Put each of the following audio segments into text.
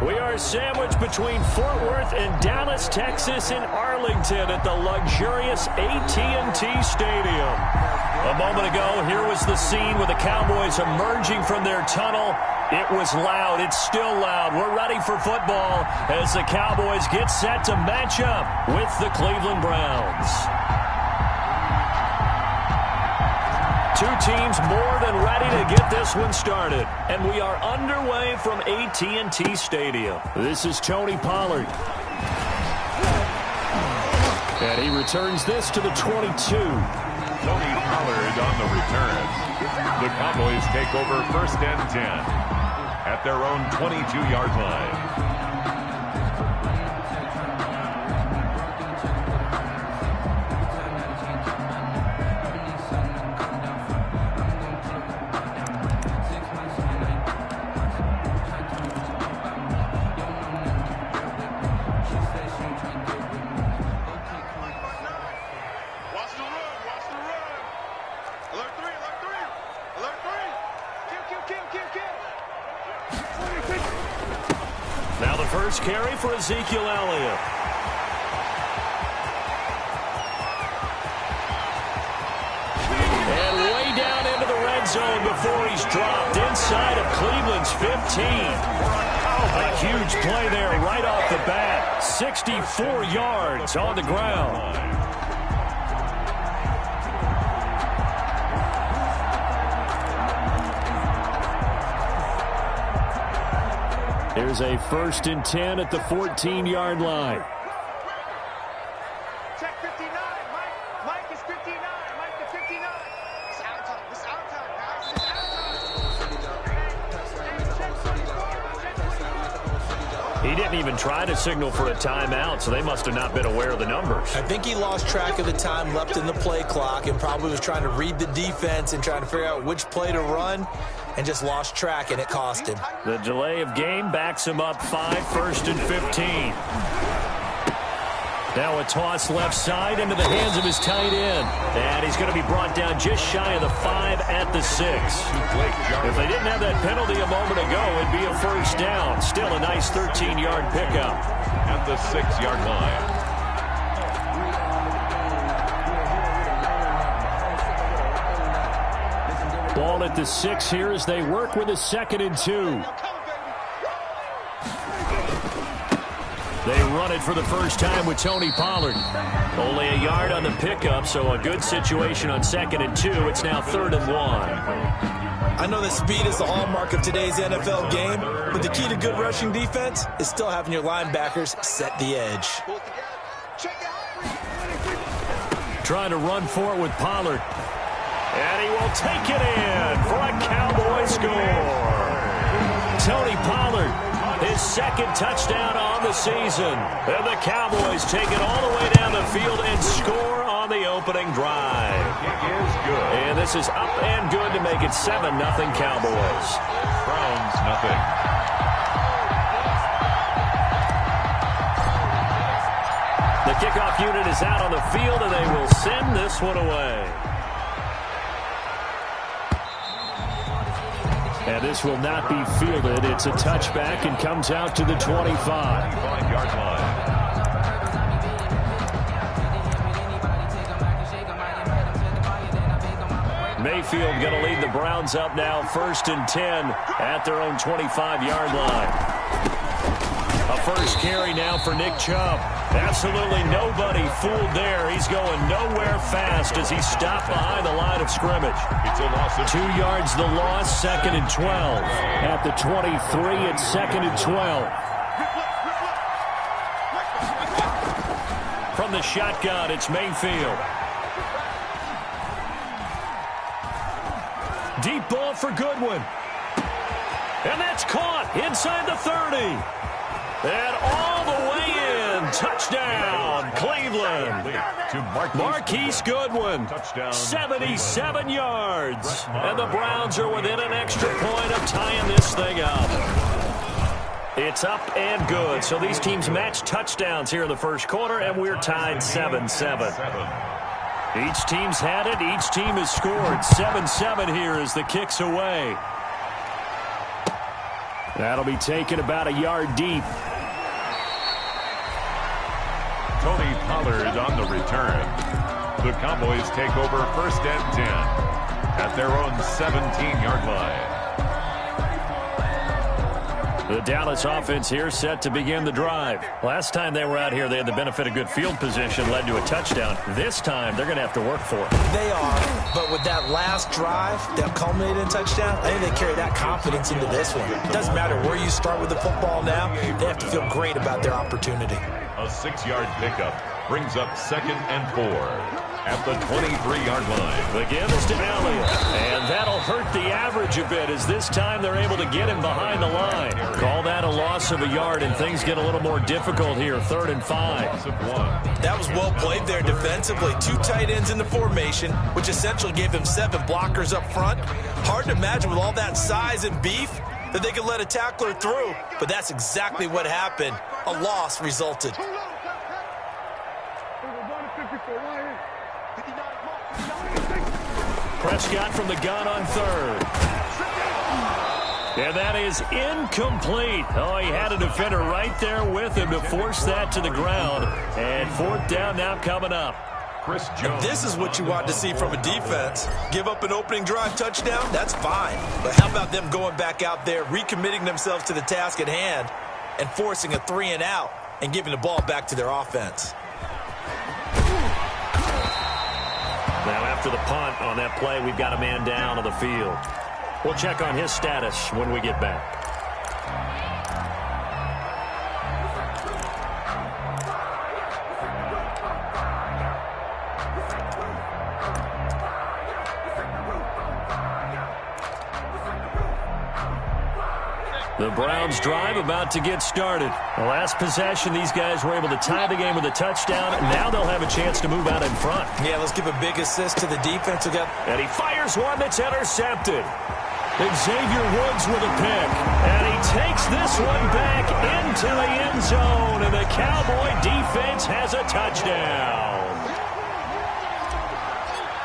We are sandwiched between Fort Worth and Dallas, Texas in Arlington at the luxurious AT&T Stadium. A moment ago, here was the scene with the Cowboys emerging from their tunnel. It was loud. It's still loud. We're ready for football as the Cowboys get set to match up with the Cleveland Browns. Two teams more than ready to get this one started. And we are underway from AT&T Stadium. This is Tony Pollard. And he returns this to the 22. Tony Pollard on the return. The Cowboys take over 1st and 10 at their own 22-yard line. Now the first carry for Ezekiel Elliott. And way down into the red zone before he's dropped inside of Cleveland's 15. A huge play there right off the bat. 64 yards on the ground. Here's a 1st and 10 at the 14-yard line. Check 59. Mike is 59. Mike is 59. It's out time. It's out time, guys. It's out time. He didn't even try to signal for a timeout, so they must have not been aware of the numbers. I think he lost track of the time left in the play clock and probably was trying to read the defense and trying to figure out which play to run, and just lost track, and it cost him. The delay of game backs him up 5, 1st and 15. Now a toss left side into the hands of his tight end. And he's going to be brought down just shy of the 5 at the 6. If they didn't have that penalty a moment ago, it'd be a 1st down. Still a nice 13-yard pickup. At the 6-yard line. Ball at the 6 here as they work with a 2nd and 2. They run it for the first time with Tony Pollard. Only a yard on the pickup, so a good situation on 2nd and 2. It's now 3rd and 1. I know that speed is the hallmark of today's NFL game, but the key to good rushing defense is still having your linebackers set the edge. Trying to run for it with Pollard. And he will take it in for a Cowboy score. Tony Pollard, his 2nd touchdown on the season. And the Cowboys take it all the way down the field and score on the opening drive. And this is up and good to make it 7-0 Cowboys. Browns nothing. The kickoff unit is out on the field, and they will send this one away. And this will not be fielded. It's a touchback and comes out to the 25. 5-yard line. Mayfield going to lead the Browns up now 1st and 10 at their own 25-yard line. A first carry now for Nick Chubb. Absolutely nobody fooled there. He's going nowhere fast as he's stopped behind the line of scrimmage. It's a loss of 2 yards the loss, 2nd and 12. At the 23, it's 2nd and 12. From the shotgun, it's Mayfield. Deep ball for Goodwin. And that's caught inside the 30. And all the way in. Touchdown, Cleveland. to Marquise Goodwin. Touchdown. 77 yards. And the Browns are within an extra point of tying this thing up. It's up and good. So these teams match touchdowns here in the first quarter, and we're tied 7-7. Each team's had it. Each team has scored. 7-7 here as the kick's away. That'll be taken about a yard deep. Tony Pollard on the return. The Cowboys take over 1st and 10 at their own 17-yard line. The Dallas offense here set to begin the drive. Last time they were out here, they had the benefit of good field position, led to a touchdown. This time, they're going to have to work for it. They are, but with that last drive that culminated in touchdown, I think they carry that confidence into this one. It doesn't matter where you start with the football now. They have to feel great about their opportunity. A 6-yard pickup brings up 2nd and 4 at the 23-yard line. The give is to Elliott, and that'll hurt the average a bit as this time they're able to get him behind the line. Call that a loss of a yard, and things get a little more difficult here, 3rd and 5. That was well played there defensively. 2 tight ends in the formation, which essentially gave them 7 blockers up front. Hard to imagine with all that size and beef that they could let a tackler through, but that's exactly what happened. A loss resulted. Prescott from the gun on 3rd. And that is incomplete. Oh, he had a defender right there with him to force that to the ground. And 4th down now coming up. Chris Jones. This is what you want to see from a defense. Give up an opening drive touchdown, that's fine. But how about them going back out there, recommitting themselves to the task at hand, and forcing a 3-and-out and giving the ball back to their offense? Now after the punt on that play, we've got a man down on the field. We'll check on his status when we get back. The Browns drive about to get started. The last possession, these guys were able to tie the game with a touchdown. Now they'll have a chance to move out in front. Yeah, let's give a big assist to the defense. And he fires one that's intercepted. Xavier Woods with a pick. And he takes this one back into the end zone. And the Cowboy defense has a touchdown.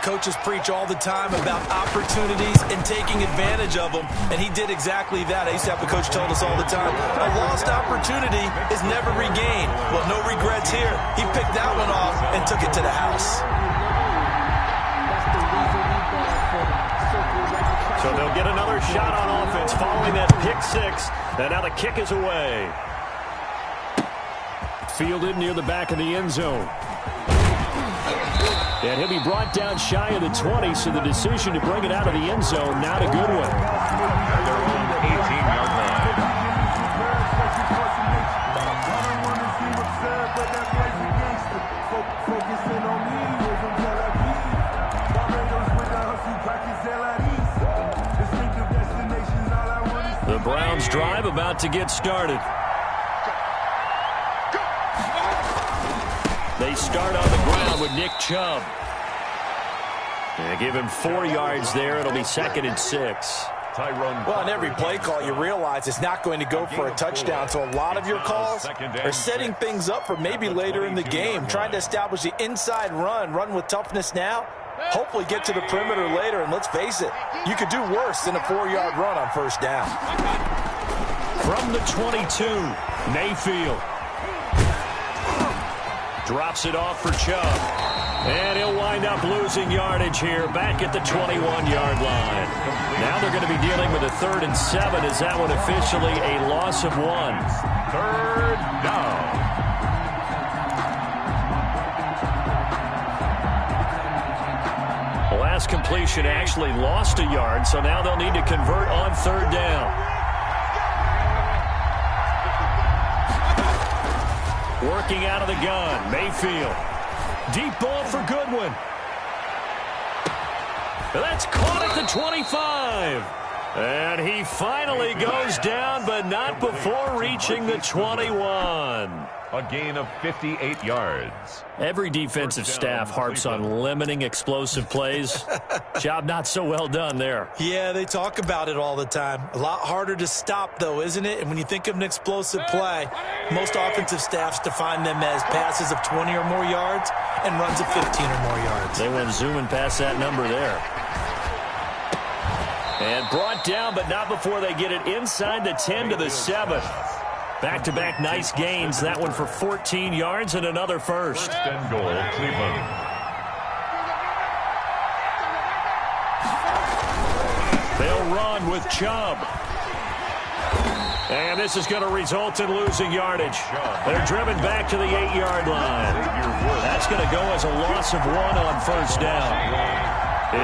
Coaches preach all the time about opportunities and taking advantage of them, and he did exactly that. I used to have a coach tell us all the time, a lost opportunity is never regained. Well, no regrets here. He picked that one off and took it to the house. So they'll get another shot on offense following that pick 6, and now the kick is away. Fielded near the back of the end zone. And he'll be brought down shy of the 20, so the decision to bring it out of the end zone, not a good one. At their own 18-yard line. The Browns drive about to get started. They start on the ground with Nick Chubb. And give him 4 yards there. It'll be 2nd and 6. Well, on every play call, you realize it's not going to go for a touchdown. So a lot of your calls are setting things up for maybe later in the game, trying to establish the inside run with toughness now, hopefully get to the perimeter later. And let's face it, you could do worse than a 4-yard run on 1st down. From the 22, Mayfield. Drops it off for Chubb. And he'll wind up losing yardage here back at the 21-yard line. Now they're going to be dealing with a 3rd and 7. Is that one officially a loss of 1? 3rd down. The last completion actually lost a yard, so now they'll need to convert on 3rd down. Working out of the gun, Mayfield. Deep ball for Goodwin. That's caught at the 25. And he finally goes down, but not before reaching the 21. A gain of 58 yards. Every defensive staff harps on limiting explosive plays. Job not so well done there. Yeah, they talk about it all the time. A lot harder to stop, though, isn't it? And when you think of an explosive play, most offensive staffs define them as passes of 20 or more yards and runs of 15 or more yards. They went zooming past that number there. And brought down, but not before they get it inside the 10 to the 7. Back-to-back nice gains. That one for 14 yards and another first. First and goal, Cleveland. They'll run with Chubb. And this is going to result in losing yardage. They're driven back to the 8-yard line. That's going to go as a loss of 1 on first down.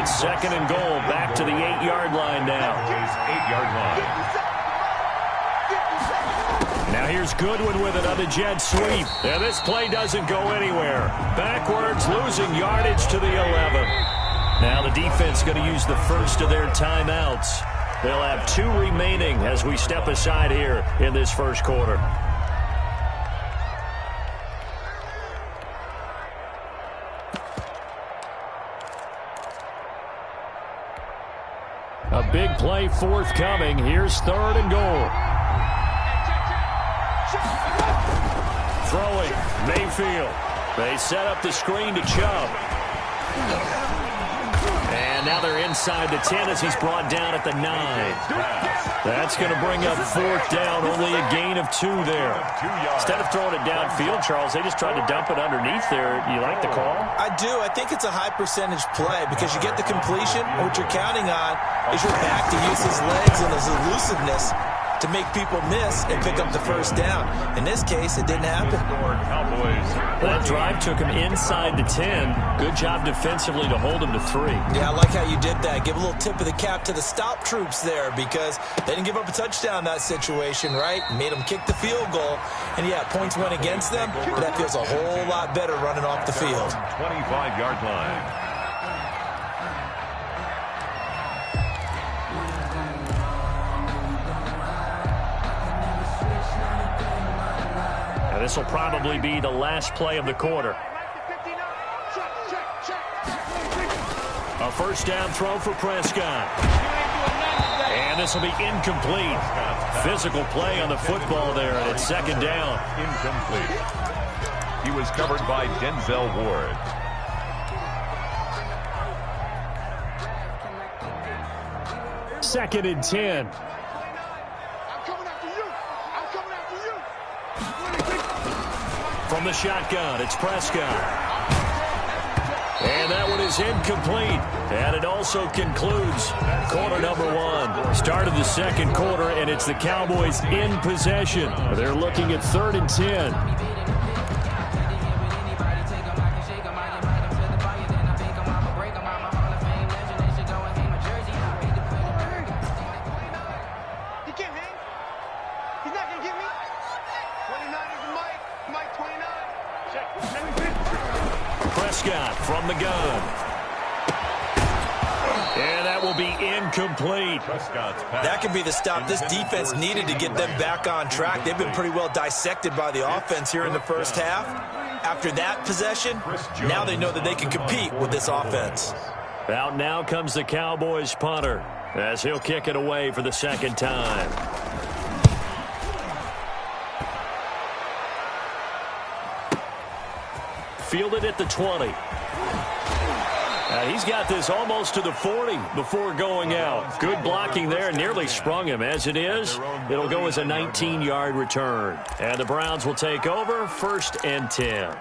It's second and goal, back to the 8-yard line now. 8-yard line. Now here's Goodwin with it on the jet sweep. And this play doesn't go anywhere. Backwards, losing yardage to the 11. Now the defense going to use the first of their timeouts. They'll have 2 remaining as we step aside here in this first quarter. A big play forthcoming. Here's third and goal. Throwing, Mayfield. They set up the screen to Chubb. And now they're inside the 10 as he's brought down at the 9. That's going to bring up fourth down. Only a gain of 2 there. Instead of throwing it downfield, Charles, they just tried to dump it underneath there. You like the call? I do. I think it's a high percentage play because you get the completion. What you're counting on is your back to use his legs and his elusiveness to make people miss and pick up the first down. In this case, it didn't happen. That drive took him inside the 10. Good job defensively to hold him to 3. Yeah, I like how you did that. Give a little tip of the cap to the stop troops there because they didn't give up a touchdown in that situation, right? Made them kick the field goal. And, yeah, points went against them, but that feels a whole lot better running off the field. 25-yard line. This will probably be the last play of the quarter. A first down throw for Prescott. And this will be incomplete. Physical play on the football there, and it's second down. Incomplete. He was covered by Denzel Ward. Second and 10. From the shotgun, it's Prescott. And that one is incomplete. And it also concludes quarter number 1. Start of the second quarter, and it's the Cowboys in possession. They're looking at 3rd and 10. From the gun. And that will be incomplete. That could be the stop this defense needed to get them back on track. They've been pretty well dissected by the offense here in the first half. After that possession, now they know that they can compete with this offense. Out now comes the Cowboys punter as he'll kick it away for the second time. Fielded at the 20. He's got this almost to the 40 before going out. Good blocking there. Nearly sprung him. As it is, it'll go as a 19-yard return. And the Browns will take over 1st and 10.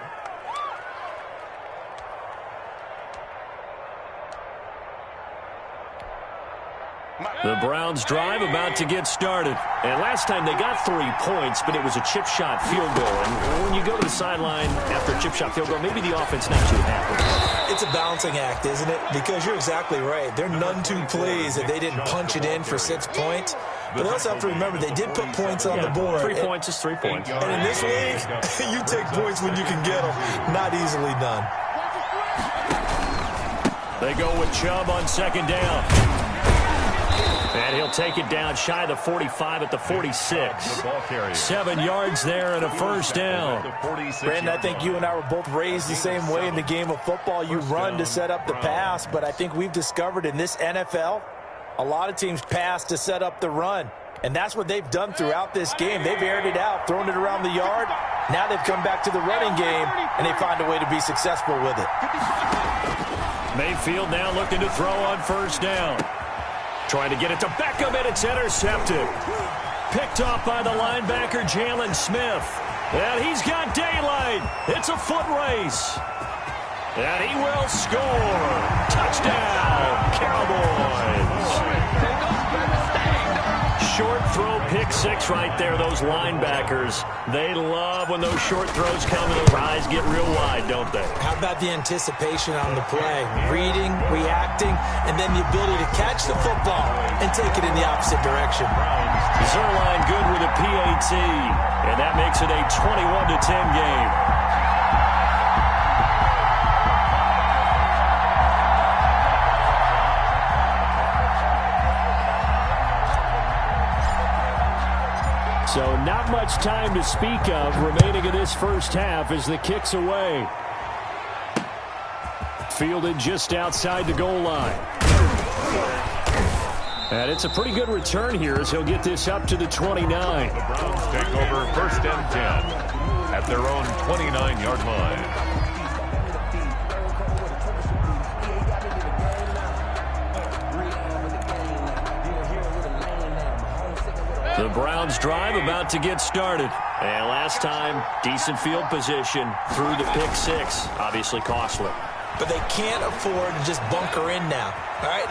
The Browns drive about to get started. And last time they got 3 points, but it was a chip shot field goal. And when you go to the sideline after a chip shot field goal, maybe the offense not too happy. It's a balancing act, isn't it? Because you're exactly right. They're none too pleased that they didn't punch it in for 6 points. But they also have to remember they did put points on the board. 3 points is 3 points. And in this league, you take points when you can get them. Not easily done. They go with Chubb on second down. And he'll take it down shy of the 45 at the 46. 7 yards there and a first down. Brandon, I think you and I were both raised the same way in the game of football. You run to set up the pass, but I think we've discovered in this NFL, a lot of teams pass to set up the run. And that's what they've done throughout this game. They've aired it out, thrown it around the yard. Now they've come back to the running game, and they find a way to be successful with it. Mayfield now looking to throw on first down. Trying to get it to Beckham, and it's intercepted. Picked off by the linebacker, Jalen Smith. And he's got daylight. It's a foot race. And he will score. Touchdown, Cowboys. Short throw, pick six right there. Those linebackers, they love when those short throws come and their eyes get real wide, don't they? How about the anticipation on the play? Reading, reacting, and then the ability to catch the football and take it in the opposite direction. Zerline good with a PAT, and that makes it a 21-10 game. So not much time to speak of remaining in this first half as the kick's away. Fielded just outside the goal line. And it's a pretty good return here as he'll get this up to the 29. The Browns take over 1st and 10 at their own 29-yard line. The Browns drive about to get started. And last time, decent field position through the pick six. Obviously costly. But they can't afford to just bunker in now. All right,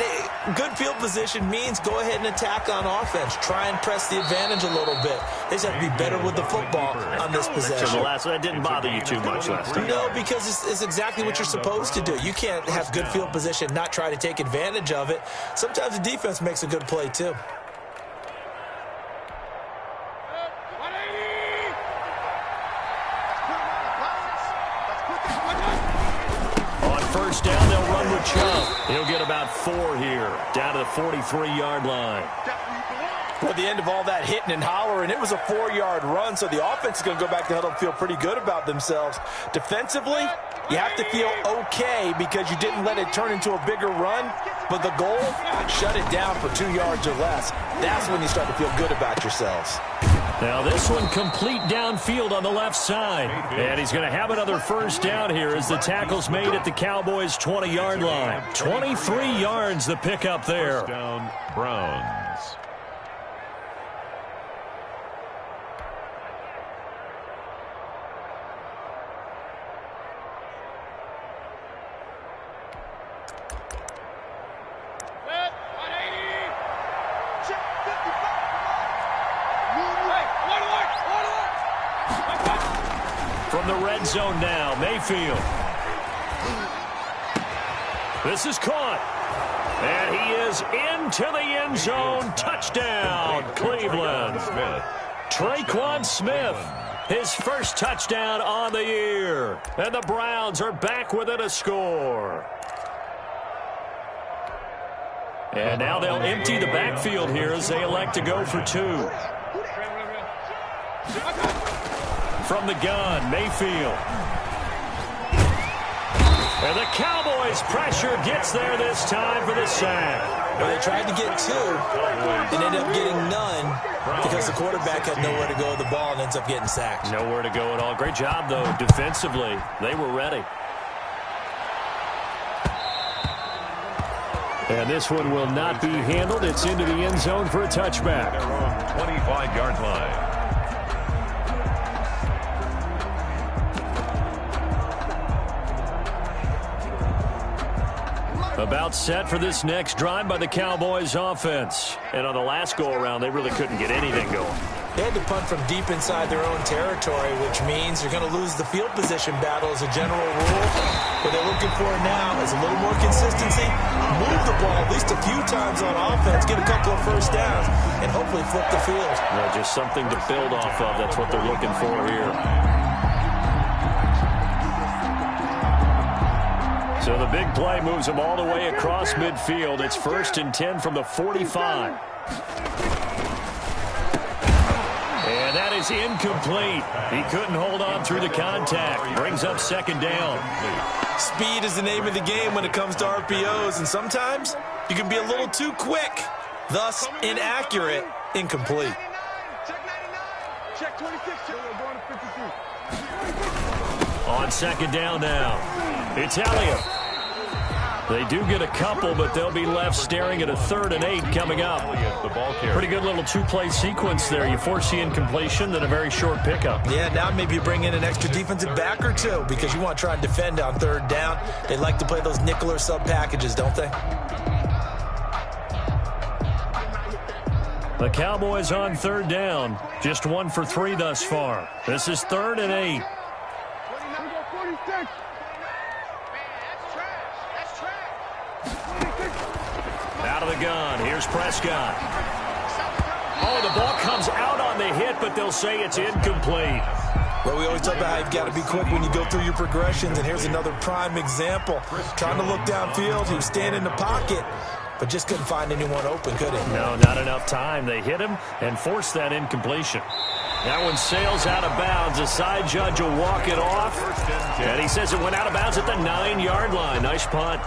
good field position means go ahead and attack on offense. Try and press the advantage a little bit. They just have to be better with the football on this possession. So that didn't bother you too much last time? No, because it's exactly what you're supposed to do. You can't have good field position, not try to take advantage of it. Sometimes the defense makes a good play, too. First down, they'll run with Chubb. He'll get about 4 here, down to the 43-yard line. At the end of all that hitting and hollering, it was a 4-yard run, so the offense is going to go back to huddle and feel pretty good about themselves. Defensively, you have to feel okay because you didn't let it turn into a bigger run, but the goal, shut it down for 2 yards or less. That's when you start to feel good about yourselves. Now this one complete downfield on the left side. And he's going to have another first down here as the tackle's made at the Cowboys' 20-yard line. 23 yards the pickup there. First down, Browns. From the red zone now, Mayfield. This is caught. And he is into the end zone. Touchdown, Cleveland. Traquan Smith, his first touchdown on the year. And the Browns are back within a score. And now they'll empty the backfield here as they elect to go for 2. From the gun, Mayfield. And the Cowboys' pressure gets there this time for the sack. Well, they tried to get 2 and ended up getting none because the quarterback had nowhere to go with the ball and ends up getting sacked. Nowhere to go at all. Great job, though, defensively. They were ready. And this one will not be handled. It's into the end zone for a touchback. 25-yard line. About set for this next drive by the Cowboys offense. And on the last go-around, they really couldn't get anything going. They had to punt from deep inside their own territory, which means you're going to lose the field position battle as a general rule. What they're looking for now is a little more consistency, move the ball at least a few times on offense, get a couple of first downs, and hopefully flip the field. Well, just something to build off of. That's what they're looking for here. So the big play moves them all the way across midfield. It's 1st and 10 from the 45. And that is incomplete. He couldn't hold on through the contact. Brings up 2nd down. Speed is the name of the game when it comes to RPOs, and sometimes you can be a little too quick, thus inaccurate, incomplete. Check 26. Going to 52. On 2nd down now. It's Elliott. They do get a couple, but they'll be left staring at a 3rd and 8 coming up. Pretty good little two-play sequence there. You force the incompletion, then a very short pickup. Yeah, now maybe you bring in an extra defensive back or two because you want to try and defend on 3rd down. They like to play those nickel or sub packages, don't they? The Cowboys on 3rd down. Just 1 for 3 thus far. This is 3rd and 8. Out of the gun. Here's Prescott. Oh, the ball comes out on the hit, but they'll say it's incomplete. Well, we always talk about how you've got to be quick when you go through your progressions, and here's another prime example. Trying to look downfield, he was standing in the pocket, but just couldn't find anyone open, could he? No, not enough time. They hit him and forced that incompletion. That one sails out of bounds. The side judge will walk it off, and he says it went out of bounds at the 9-yard line. Nice punt.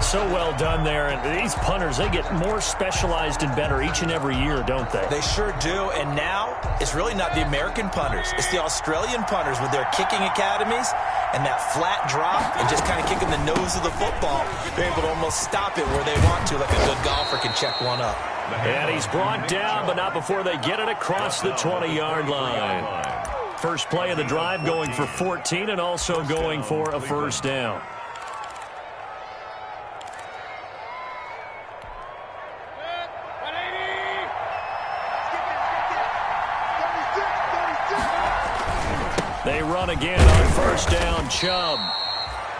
So well done there. And these punters, they get more specialized and better each and every year, don't they? They sure do. And now it's really not the American punters. It's the Australian punters with their kicking academies and that flat drop and just kind of kicking the nose of the football. They're able to almost stop it where they want to, like a good golfer can check one up. And he's brought down, but not before they get it across the 20-yard line. First play of the drive going for 14 and also going for a first down. They run again on first down. Chubb.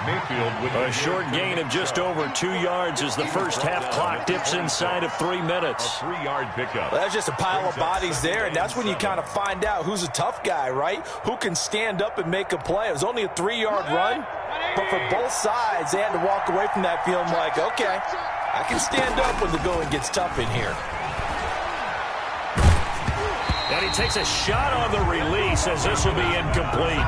A short gain of just over 2 yards as the first half clock dips inside of 3 minutes. A 3-yard pickup. Well, that's just a pile of bodies there, and that's when you kind of find out who's a tough guy, right? Who can stand up and make a play. It was only a 3-yard run, but for both sides, they had to walk away from that feeling like, okay, I can stand up when the going gets tough in here. And he takes a shot on the release as this will be incomplete.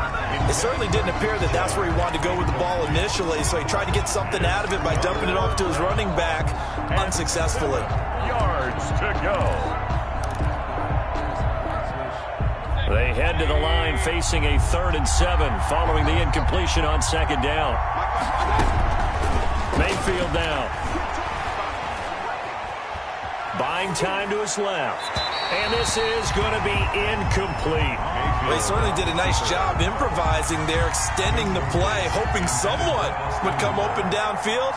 It certainly didn't appear that that's where he wanted to go with the ball initially, so he tried to get something out of it by dumping it off to his running back unsuccessfully. Yards to go. They head to the line facing a 3rd and 7 following the incompletion on 2nd down. Mayfield now. Buying time to his left. And this is going to be incomplete. They certainly did a nice job improvising there, extending the play, hoping someone would come open downfield,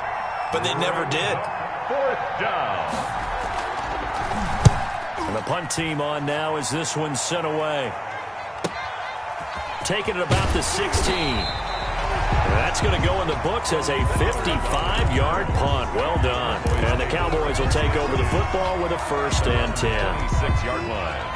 but they never did. 4th down. And the punt team on now as this one's sent away. Taking it about the 16. That's going to go in the books as a 55-yard punt. Well done. And the Cowboys will take over the football with a 1st and 10. 26-yard line.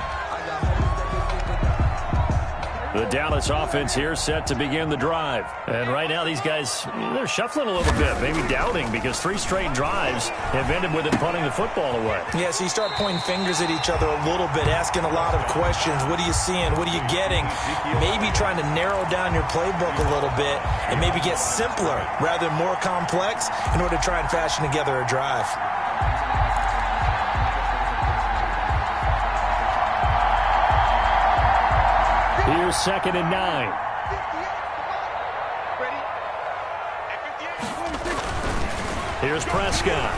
The Dallas offense here set to begin the drive. And right now these guys, they're shuffling a little bit, maybe doubting, because 3 straight drives have ended with them punting the football away. Yeah, so you start pointing fingers at each other a little bit, asking a lot of questions. What are you seeing? What are you getting? Maybe trying to narrow down your playbook a little bit and maybe get simpler rather than more complex in order to try and fashion together a drive. Here's 2nd and 9. Here's Prescott.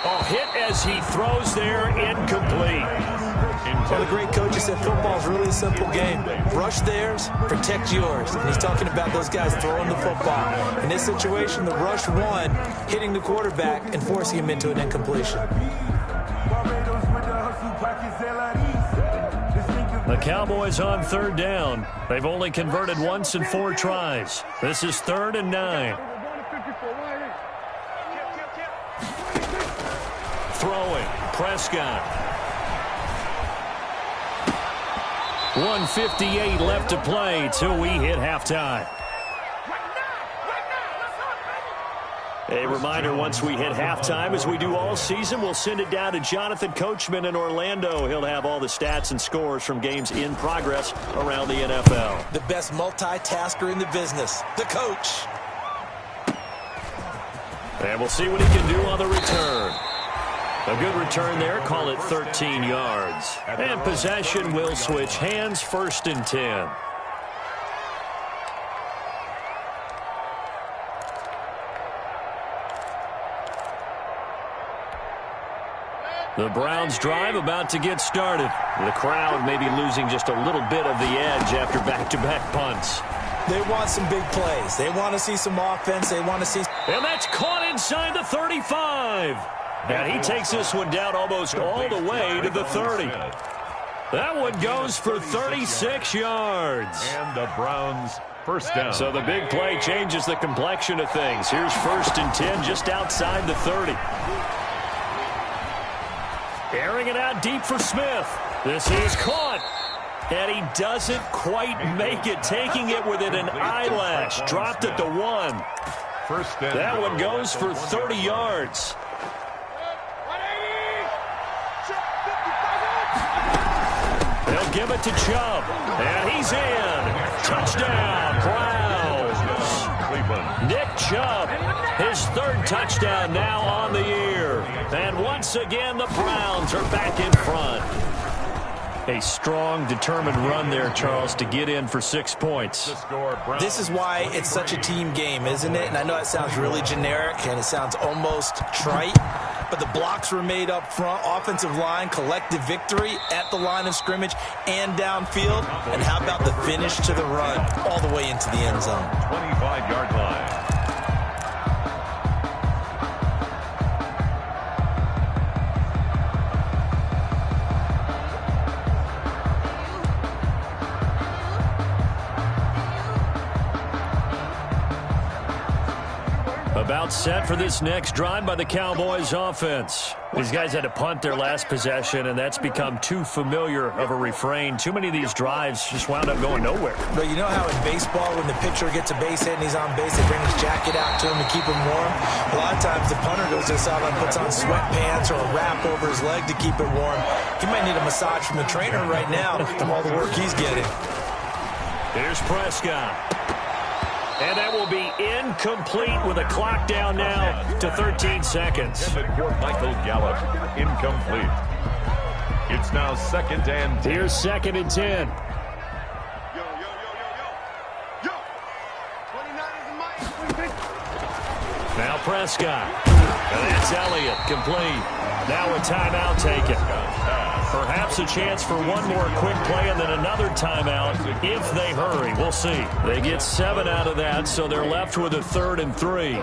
Oh, hit as he throws there, incomplete. Well, the great coach said football is really a simple game. Rush theirs, protect yours. And he's talking about those guys throwing the football. In this situation, the rush won, hitting the quarterback and forcing him into an incompletion. The Cowboys on 3rd down. They've only converted once in 4 tries. This is 3rd and 9. Throwing, Prescott. 1:58 left to play till we hit halftime. A reminder, once we hit halftime, as we do all season, we'll send it down to Jonathan Coachman in Orlando. He'll have all the stats and scores from games in progress around the NFL. The best multitasker in the business, the coach. And we'll see what he can do on the return. A good return there, call it 13 yards. And possession will switch hands, 1st and 10. The Browns drive about to get started. The crowd may be losing just a little bit of the edge after back-to-back punts. They want some big plays. They want to see some offense. They want to see... And that's caught inside the 35. And he takes this one down almost all the way to the 30. That one goes for 36 yards. And the Browns first down. So the big play changes the complexion of things. Here's 1st and 10 just outside the 30. Airing it out deep for Smith. This is caught. And he doesn't quite make it, taking it within an eyelash. Dropped at the 1. First down. That one goes for 30 yards. They'll give it to Chubb. And he's in. Touchdown, Browns. Nick Chubb, his 3rd touchdown now on the year. And once again, the Browns are back in front. A strong, determined run there, Charles, to get in for 6 points. This is why it's such a team game, isn't it? And I know it sounds really generic and it sounds almost trite, but the blocks were made up front. Offensive line, collective victory at the line of scrimmage and downfield. And how about the finish to the run all the way into the end zone? 25-yard line. About set for this next drive by the Cowboys offense. These guys had to punt their last possession, and that's become too familiar of a refrain. Too many of these drives just wound up going nowhere. But you know how in baseball, when the pitcher gets a base hit and he's on base, they bring his jacket out to him to keep him warm? A lot of times the punter goes to the sideline, puts on sweatpants or a wrap over his leg to keep it warm. He might need a massage from the trainer right now from all the work he's getting. Here's Prescott. And that will be incomplete with a clock down now to 13 seconds. Michael Gallup, incomplete. It's now 2nd and 10. Here's 2nd and 10. Now Prescott. And that's Elliott, complete. Now a timeout taken. Perhaps a chance for one more quick play and then another timeout if they hurry. We'll see. They get 7 out of that, so they're left with a 3rd and 3.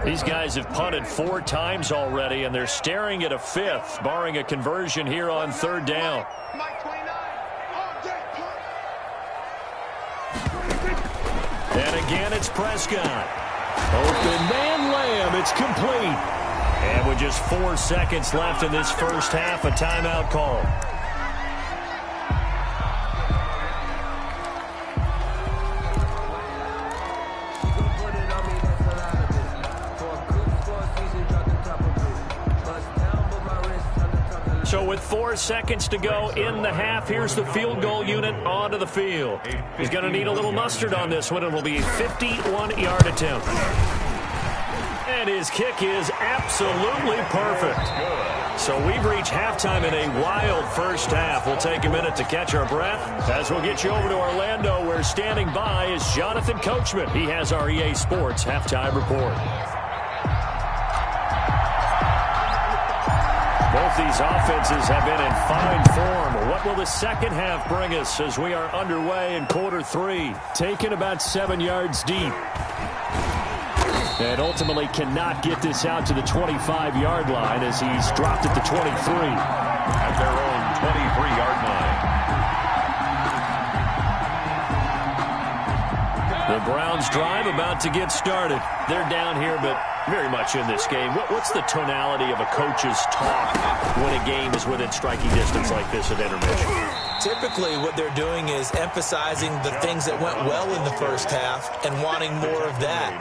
These guys have punted 4 times already, and they're staring at a 5th, barring a conversion here on 3rd down. And again, it's Prescott. Open man Lamb. It's complete. And with just 4 seconds left in this first half, a timeout call. So with 4 seconds to go in the half, here's the field goal unit onto the field. He's going to need a little mustard on this one. It will be a 51-yard attempt. And his kick is absolutely perfect. So we've reached halftime in a wild first half. We'll take a minute to catch our breath as we'll get you over to Orlando, where standing by is Jonathan Coachman. He has our EA Sports halftime report. Both these offenses have been in fine form. What will the second half bring us as we are underway in quarter 3? Taken about 7 yards deep. And ultimately cannot get this out to the 25-yard line as he's dropped at the 23. At their own 23-yard line. The Browns drive about to get started. They're down here, but very much in this game. What's the tonality of a coach's talk when a game is within striking distance like this at intermission? Typically, what they're doing is emphasizing the things that went well in the first half and wanting more of that.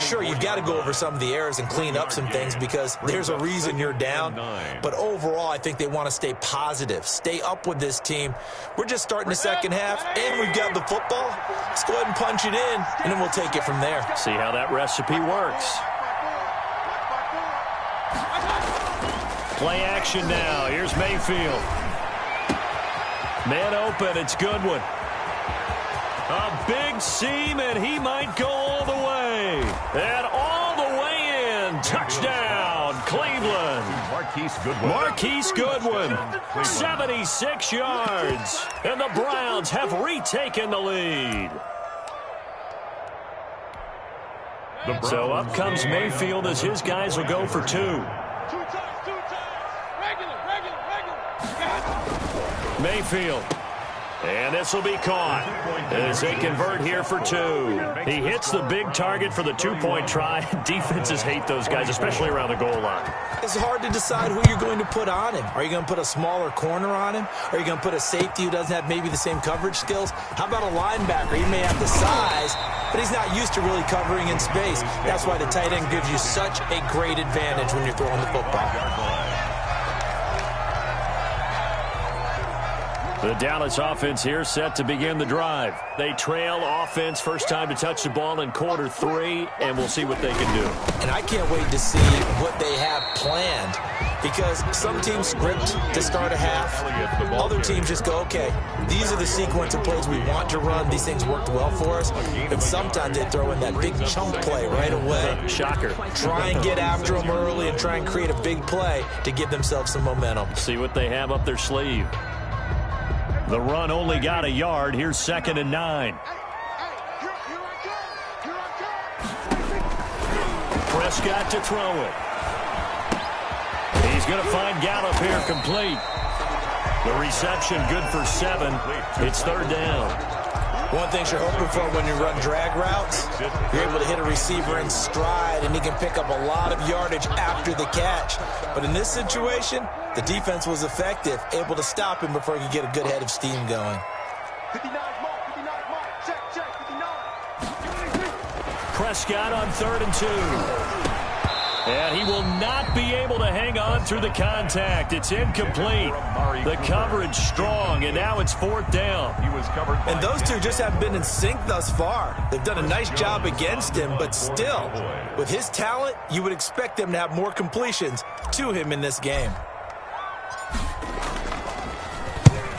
Sure, you've got to go over some of the errors and clean up some things because there's a reason you're down. But overall, I think they want to stay positive, stay up with this team. We're just starting the second half, and we've got the football. Let's go ahead and punch it in, and then we'll take it from there. See how that recipe works. Play action now. Here's Mayfield. Man open, it's Goodwin. A big seam, and he might go all the way. And all the way in. and touchdown, Cleveland. Marquise Goodwin, 76 yards. And the Browns have retaken the lead. So up comes Mayfield as his guys will go for two. Mayfield. And this will be caught as they convert here for two. He hits the big target for the two-point try. Defenses hate those guys, especially around the goal line. It's hard to decide who you're going to put on him. Are you going to put a smaller corner on him? Are you going to put a safety who doesn't have maybe the same coverage skills? How about a linebacker? He may have the size, but he's not used to really covering in space. That's why the tight end gives you such a great advantage when you're throwing the football. The Dallas offense here set to begin the drive. They trail offense, first time to touch the ball in quarter three, and we'll see what they can do. And I can't wait to see what they have planned, because some teams script to start a half. Other teams just go, okay, these are the sequence of plays we want to run. These things worked well for us. And sometimes they throw in that big chunk play right away. Shocker. Try and get after them early and try and create a big play to give themselves some momentum. See what they have up their sleeve. The run only got a yard. Here's 2nd and 9. Prescott to throw it. He's going to find Gallup here complete. The reception good for 7. It's 3rd down. One thing you're hoping for when you run drag routes, you're able to hit a receiver in stride, and he can pick up a lot of yardage after the catch. But in this situation, the defense was effective, able to stop him before he could get a good head of steam going. 59 mark, check, 59. Prescott on 3rd and 2. And he will not be able to hang on through the contact. It's incomplete. The coverage strong, and now it's 4th down. And those two just haven't been in sync thus far. They've done a nice job against him, but still, with his talent, you would expect them to have more completions to him in this game.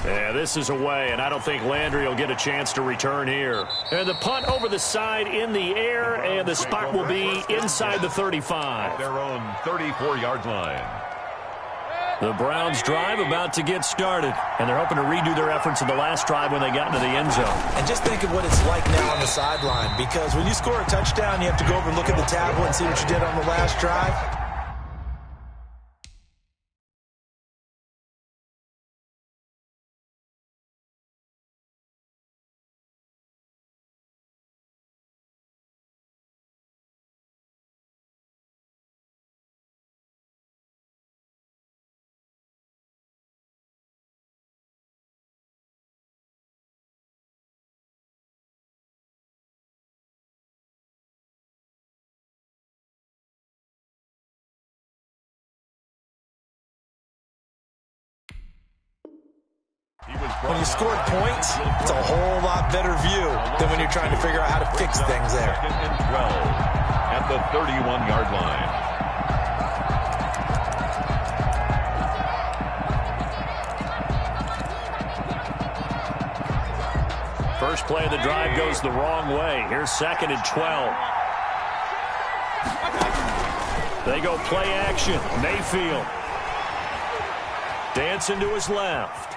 Yeah, this is away, and I don't think Landry will get a chance to return here. And the punt over the side in the air, and the spot will be inside the 35. Their own 34-yard line. The Browns drive about to get started, and they're hoping to redo their efforts in the last drive when they got into the end zone. And just think of what it's like now on the sideline, because when you score a touchdown, you have to go over and look at the tablet and see what you did on the last drive. When you scored points, it's a whole lot better view than when you're trying to figure out how to fix things there. 2nd and 12 at the 31-yard line. First play of the drive goes the wrong way. Here's 2nd and 12. They go play action. Mayfield. Dancing to his left.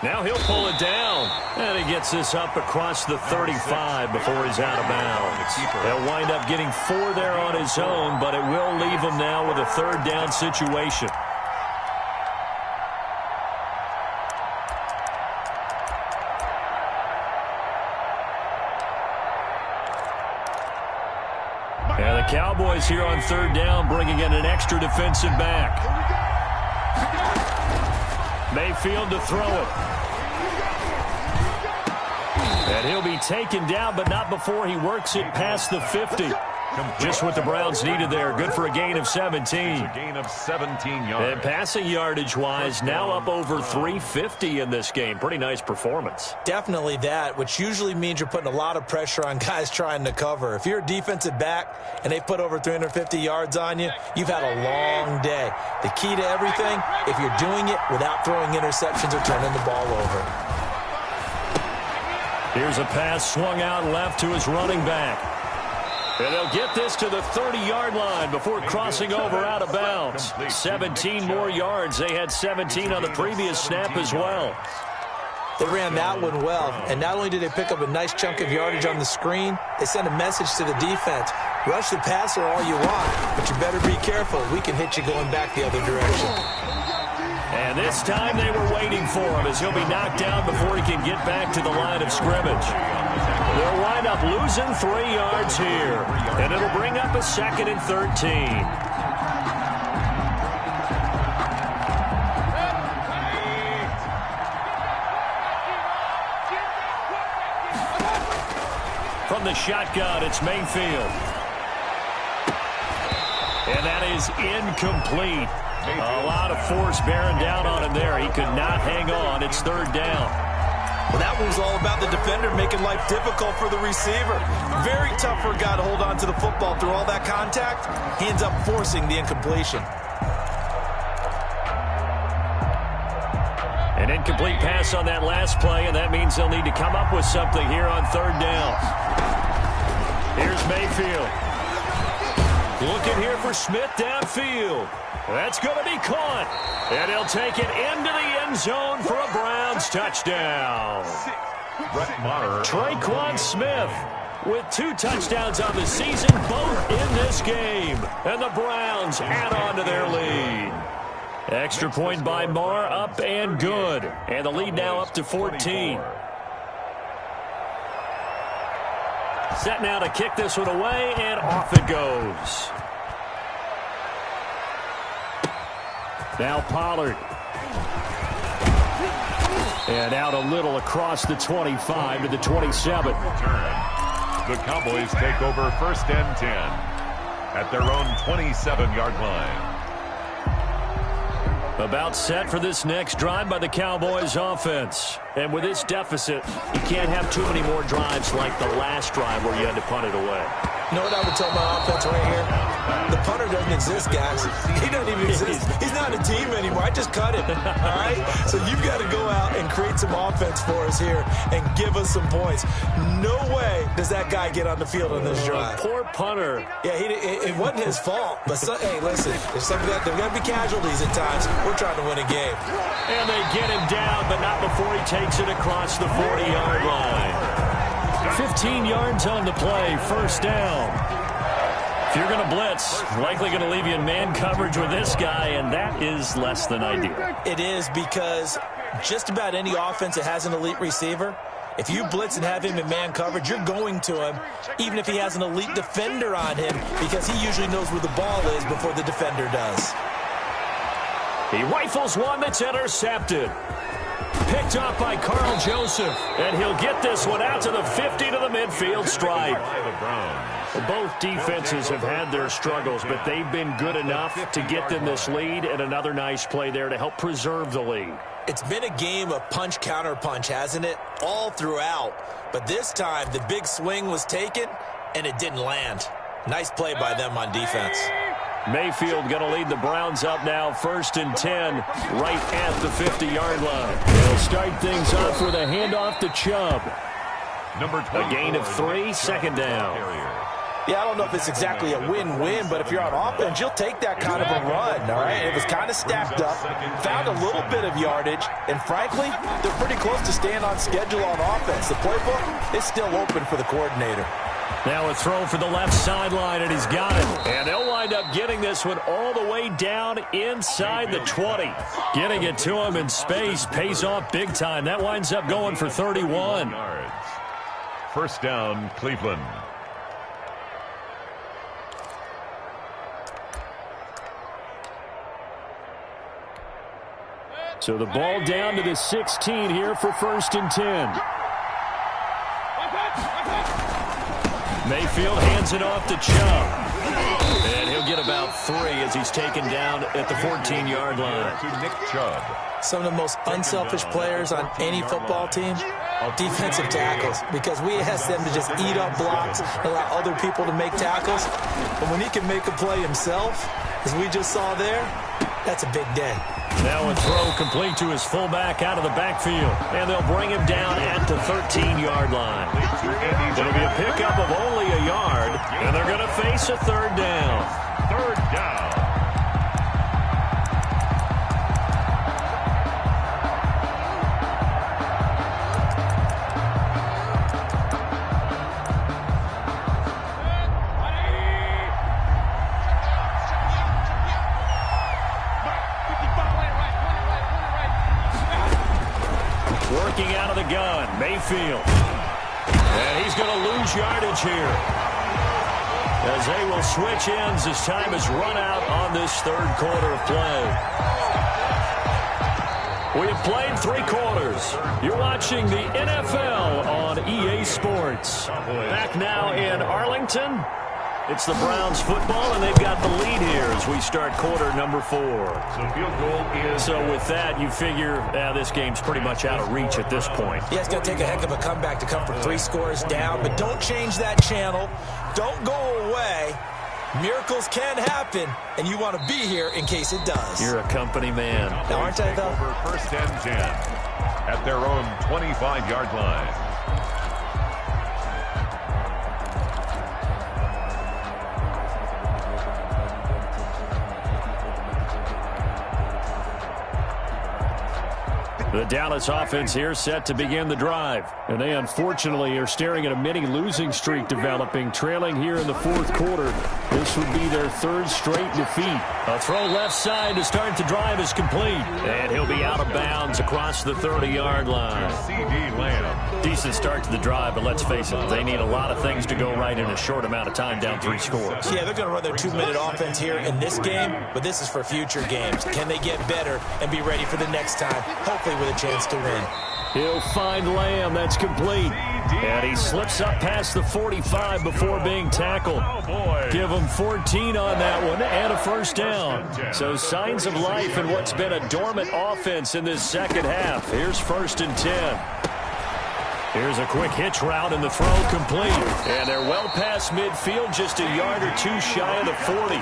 Now he'll pull it down. And he gets this up across the 35 before he's out of bounds. He'll wind up getting 4 there on his own, but it will leave him now with a 3rd down situation. And the Cowboys here on 3rd down, bringing in an extra defensive back. Mayfield to throw it. And he'll be taken down, but not before he works it past the 50. Just what the Browns needed there. Good for a gain of 17. A gain of 17 yards. And passing yardage-wise, now up over 350 in this game. Pretty nice performance. Definitely that, which usually means you're putting a lot of pressure on guys trying to cover. If you're a defensive back and they put over 350 yards on you, you've had a long day. The key to everything, if you're doing it without throwing interceptions or turning the ball over. Here's a pass swung out left to his running back. And they'll get this to the 30-yard line before crossing over out of bounds. 17 more yards. They had 17 on the previous snap as well. They ran that one well, and not only did they pick up a nice chunk of yardage on the screen, they sent a message to the defense. Rush the passer all you want, but you better be careful. We can hit you going back the other direction. And this time they were waiting for him as he'll be knocked down before he can get back to the line of scrimmage. They'll wind up losing 3 yards here, and it'll bring up a 2nd and 13. From the shotgun, it's Mayfield. And that is incomplete. A lot of force bearing down on him there. He could not hang on. It's 3rd down. Well, that one was all about the defender making life difficult for the receiver. Very tough for a guy to hold on to the football through all that contact. He ends up forcing the incompletion. An incomplete pass on that last play, and that means they'll need to come up with something here on 3rd down. Here's Mayfield. Looking here for Smith downfield. That's going to be caught. And he'll take it into the end zone for a Browns touchdown. Traquan Smith with 2 touchdowns on the season, both in this game. And the Browns add on to their lead. Extra point by Marr, up and good. And the lead now up to 14. Set now to kick this one away, and off it goes. Now Pollard. And out a little across the 25 to the 27. The Cowboys take over 1st and 10 at their own 27-yard line. About set for this next drive by the Cowboys offense. And with this deficit, you can't have too many more drives like the last drive where you had to punt it away. You know what I would tell my offense right here? The punter doesn't exist, guys. He doesn't even exist. He's not a team anymore. I just cut him. All right? So you've got to go out and create some offense for us here and give us some points. No way does that guy get on the field on this drive. Poor punter. Yeah, it wasn't his fault. But, hey, listen, there's got to be casualties at times. We're trying to win a game. And they get him down, but not before he takes it across the 40-yard line. 15 yards on the play, 1st down. If you're going to blitz, likely going to leave you in man coverage with this guy, and that is less than ideal. It is, because just about any offense that has an elite receiver, if you blitz and have him in man coverage, you're going to him, even if he has an elite defender on him, because he usually knows where the ball is before the defender does. He rifles one that's intercepted. Picked off by Carl Joseph. And he'll get this one out to the 50 to the midfield stripe. Both defenses have had their struggles, but they've been good enough to get them this lead, and another nice play there to help preserve the lead. It's been a game of punch-counter-punch, hasn't it? All throughout. But this time, the big swing was taken, and it didn't land. Nice play by them on defense. Mayfield going to lead the Browns up now, 1st and 10, right at the 50-yard line. They'll start things off with a handoff to Chubb. A gain of 3, 2nd down. Yeah, I don't know if it's exactly a win-win, but if you're on offense, you'll take that kind of a run, all right? It was kind of stacked up, found a little bit of yardage, and frankly, they're pretty close to staying on schedule on offense. The playbook is still open for the coordinator. Now a throw for the left sideline, and he's got it. And they'll wind up getting this one all the way down inside the 20. Getting it to him in space pays off big time. That winds up going for 31. 1st down, Cleveland. So the ball down to the 16 here for 1st and 10. Mayfield hands it off to Chubb. And he'll get about 3 as he's taken down at the 14-yard line. To Nick Chubb. Some of the most unselfish players on any football team, defensive tackles, because we ask them to just eat up blocks, allow other people to make tackles. But when he can make a play himself, as we just saw there, That's a big day. Now a throw complete to his fullback out of the backfield. And they'll bring him down at the 13-yard line. It'll be a pickup of only a yard, and they're going to face a third down. Third down. Working out of the gun, Mayfield. And he's going to lose yardage here, as they will switch ends as time has run out on this third quarter of play. We have played 3 quarters. You're watching the NFL on EA Sports. Back now in Arlington. It's the Browns football, and they've got the lead here as we start quarter number 4. So field goal is... So with that, you figure this game's pretty much out of reach at this point. Yeah, it's going to take a heck of a comeback to come from 3 scores down, but don't change that channel. Don't go away. Miracles can happen, and you want to be here in case it does. You're a company man. Now, aren't I, though? Over first and 10 at their own 25-yard line. The Dallas offense here set to begin the drive. And they unfortunately are staring at a mini losing streak developing, trailing here in the 4th quarter. This would be their 3rd straight defeat. A throw left side to start the drive is complete. And he'll be out of bounds across the 30-yard line. CD Lamb. Decent start to the drive, but let's face it, they need a lot of things to go right in a short amount of time, down 3 scores. Yeah, they're going to run their 2-minute offense here in this game, but this is for future games. Can they get better and be ready for the next time, hopefully with a chance to win? He'll find Lamb. That's complete. And he slips up past the 45 before being tackled. Give him 14 on that one and a first down. So signs of life in what's been a dormant offense in this second half. Here's 1st and 10. Here's a quick hitch route and the throw complete. And they're well past midfield, just a yard or 2 shy of the 40.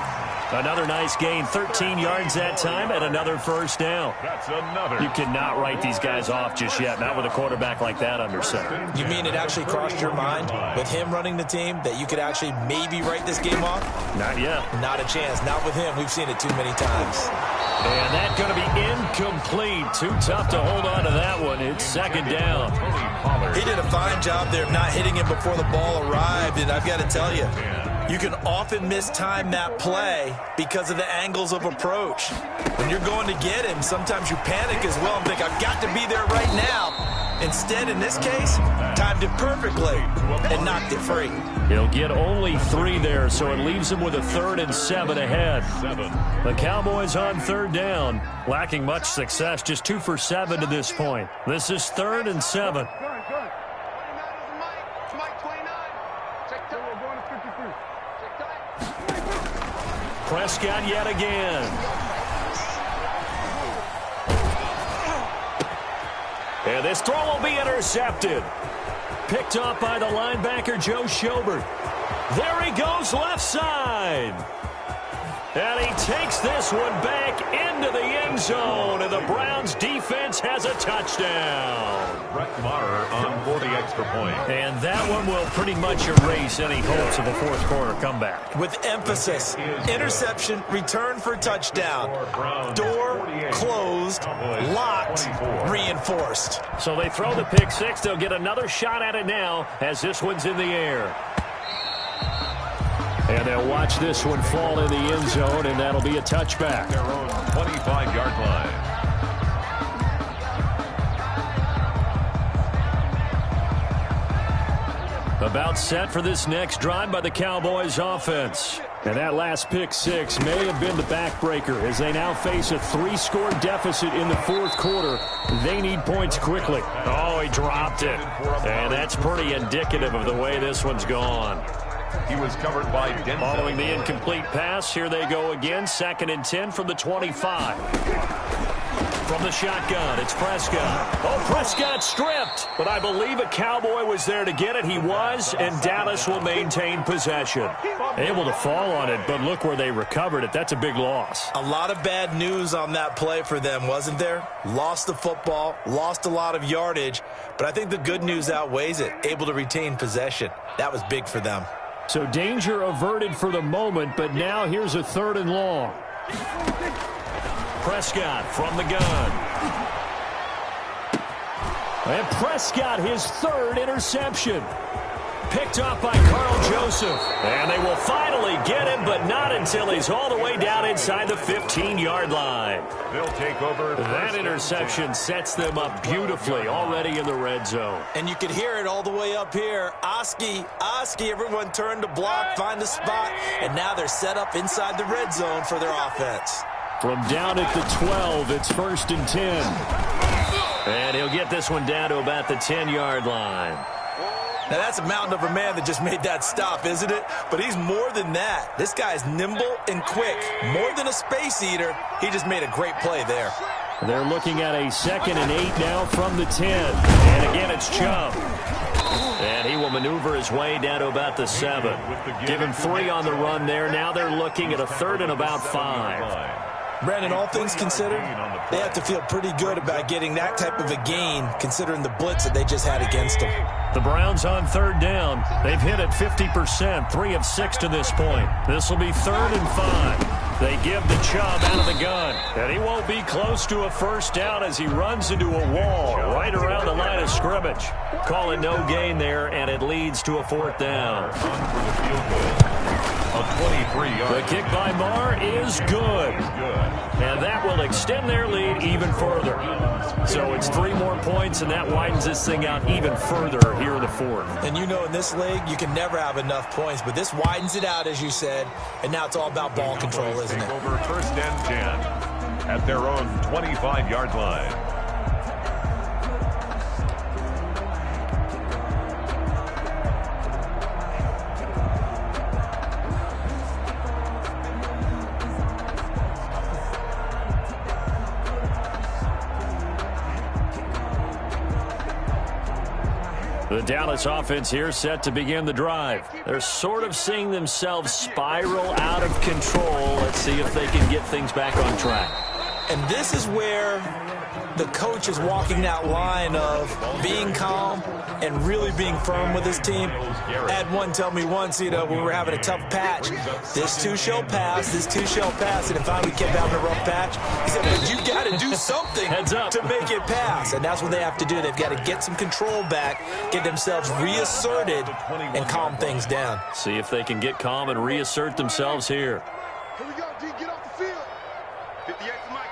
Another nice gain, 13 yards that time, and another first down. That's another. You cannot write these guys off just yet, not with a quarterback like that under center. You mean it actually crossed your mind with him running the team that you could actually maybe write this game off? Not yet. Not a chance. Not with him. We've seen it too many times. And that's going to be incomplete. Too tough to hold on to that one. It's 2nd down. He did a fine job there of not hitting him before the ball arrived, and I've got to tell you, you can often mistime that play because of the angles of approach. When you're going to get him, sometimes you panic as well and think, I've got to be there right now. Instead, in this case, timed it perfectly and knocked it free. He'll get only 3 there, so it leaves him with a 3rd and 7 ahead. The Cowboys on 3rd down, lacking much success, just 2 for 7 to this point. This is 3rd and 7. Prescott yet again. And this throw will be intercepted. Picked up by the linebacker, Joe Schobert. There he goes, left side. And he takes this one back into the end zone, and the Browns defense has a touchdown. Brett Maher on for the extra point. And that one will pretty much erase any hopes of a 4th quarter comeback. With emphasis, interception, return for touchdown. Door closed, locked, reinforced. So they throw the pick 6. They'll get another shot at it now as this one's in the air. And they'll watch this one fall in the end zone, and that'll be a touchback. Their own 25-yard line. About set for this next drive by the Cowboys offense. And that last pick 6 may have been the backbreaker as they now face a 3-score deficit in the 4th quarter. They need points quickly. Oh, he dropped it. And that's pretty indicative of the way this one's gone. He was covered by Denzel. Following the incomplete pass, here they go again. 2nd and 10 from the 25. From the shotgun, it's Prescott. Oh, Prescott stripped. But I believe a Cowboy was there to get it. He was, and Dallas will maintain possession. Able to fall on it, but look where they recovered it. That's a big loss. A lot of bad news on that play for them, wasn't there? Lost the football, lost a lot of yardage, but I think the good news outweighs it. Able to retain possession. That was big for them. So danger averted for the moment, but now here's a 3rd and long. Prescott from the gun. And Prescott, his 3rd interception. Picked off by Carl Joseph. And they will finally get him, but not until he's all the way down inside the 15-yard line. They'll take over. That interception sets them up beautifully already in the red zone. And you could hear it all the way up here. Oski, everyone turned to block, find a spot, and now they're set up inside the red zone for their offense. From down at the 12, it's 1st and 10. And he'll get this one down to about the 10-yard line. Now, that's a mountain of a man that just made that stop, isn't it? But he's more than that. This guy's nimble and quick. More than a space eater. He just made a great play there. They're looking at a 2nd and 8 now from the 10. And again, it's Chubb. And he will maneuver his way down to about the 7. Give him 3 on the run there. Now they're looking at a 3rd and about 5. Brandon, all things considered, they have to feel pretty good about getting that type of a gain, considering the blitz that they just had against them. The Browns on 3rd down. They've hit it 50%, 3 of 6 to this point. This will be 3rd and 5. They give the Chubb out of the gun. And he won't be close to a 1st down as he runs into a wall right around the line of scrimmage. Call it no gain there, and it leads to a 4th down. A 23-yard. The kick by Marr is good. And that will extend their lead even further. So it's 3 more points, and that widens this thing out even further here in the 4th. And you know, in this league, you can never have enough points, but this widens it out, as you said, and now it's all about ball control, isn't it? Over 1st and 10 at their own 25-yard line. The Dallas offense here set to begin the drive. They're sort of seeing themselves spiral out of control. Let's see if they can get things back on track. And this is where the coach is walking that line of being calm and really being firm with his team. I had one tell me once, when we were having a tough patch, this too shall pass, this too shall pass. And if we kept having a rough patch, he said, well, you got to do something to make it pass. And that's what they have to do. They've got to get some control back, get themselves reasserted, and calm things down. See if they can get calm and reassert themselves here. Here we go, D. Get off the field. 58 for Mike,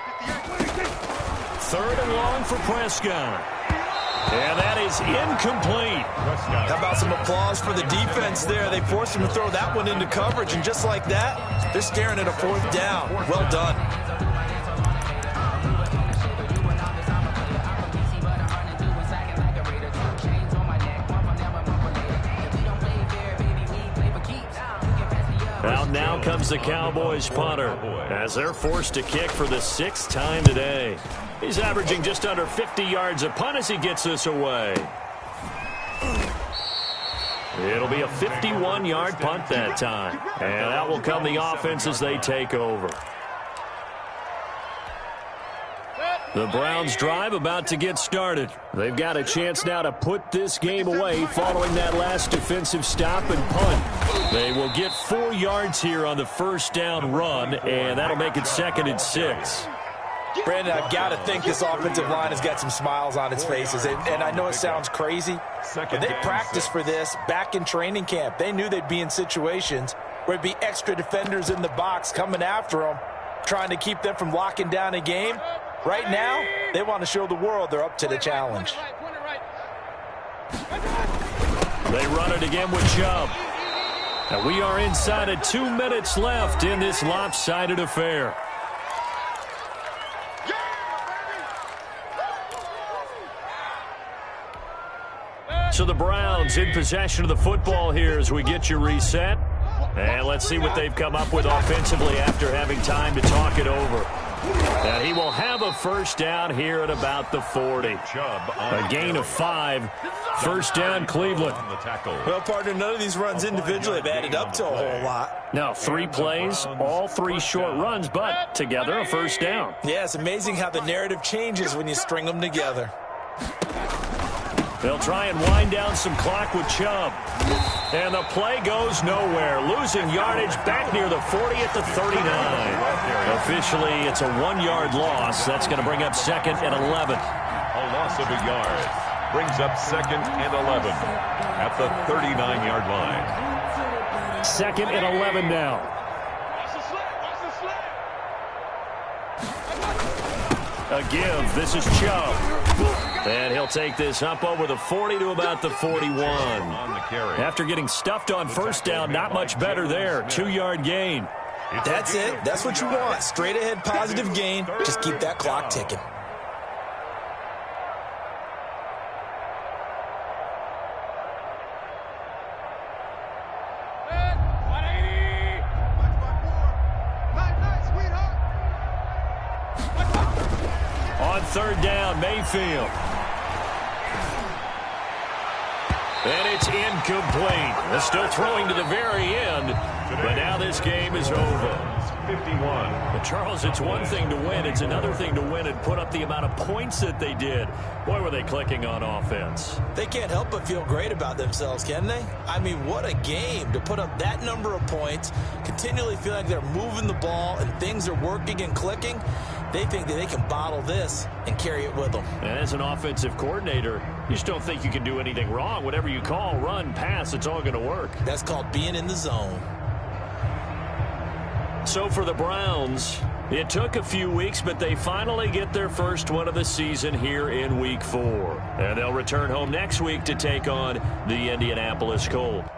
58. 3rd and long for Prescott. And that is incomplete. How about some applause for the defense there? They forced him to throw that one into coverage, and just like that, they're staring at a 4th down. Well done. Out now comes the Cowboys punter as they're forced to kick for the 6th time today. He's averaging just under 50 yards a punt as he gets this away. It'll be a 51-yard punt that time. And out will come the offense as they take over. The Browns drive about to get started. They've got a chance now to put this game away following that last defensive stop and punt. They will get 4 yards here on the 1st down run, and that'll make it 2nd and 6. Brandon, I've got to think this offensive line has got some smiles on its faces. And I know it sounds crazy, but they practiced for this back in training camp. They knew they'd be in situations where there'd be extra defenders in the box coming after them, trying to keep them from locking down a game. Right now, they want to show the world they're up to the challenge. They run it again with Chubb. And we are inside of 2 minutes left in this lopsided affair. So the Browns in possession of the football here as we get you reset. And let's see what they've come up with offensively after having time to talk it over. And he will have a first down here at about the 40. A gain of 5. First down, Cleveland. Well, partner, none of these runs individually have added up to a whole lot. Now, 3 plays, all 3 short runs, but together a first down. Yeah, it's amazing how the narrative changes when you string them together. They'll try and wind down some clock with Chubb. And the play goes nowhere. Losing yardage back near the 40 at the 39. Officially, it's a 1-yard loss. That's going to bring up 2nd and 11. A loss of a yard brings up 2nd and 11 at the 39-yard line. 2nd and 11 now. A give. This is Chubb. And he'll take this up over the 40 to about the 41. After getting stuffed on first down, not much better there. 2-yard gain. That's it. That's what you want. Straight ahead positive gain. Just keep that clock ticking. On 3rd down, Mayfield. And it's incomplete. They're still throwing to the very end, but now this game is over. 51. But Charles, it's one thing to win. It's another thing to win and put up the amount of points that they did. Boy, were they clicking on offense. They can't help but feel great about themselves, can they? I mean, what a game to put up that number of points, continually feel like they're moving the ball and things are working and clicking. They think that they can bottle this and carry it with them. And as an offensive coordinator, you just don't think you can do anything wrong. Whatever you call, run, pass, it's all going to work. That's called being in the zone. So for the Browns, it took a few weeks, but they finally get their first one of the season here in Week 4. And they'll return home next week to take on the Indianapolis Colts.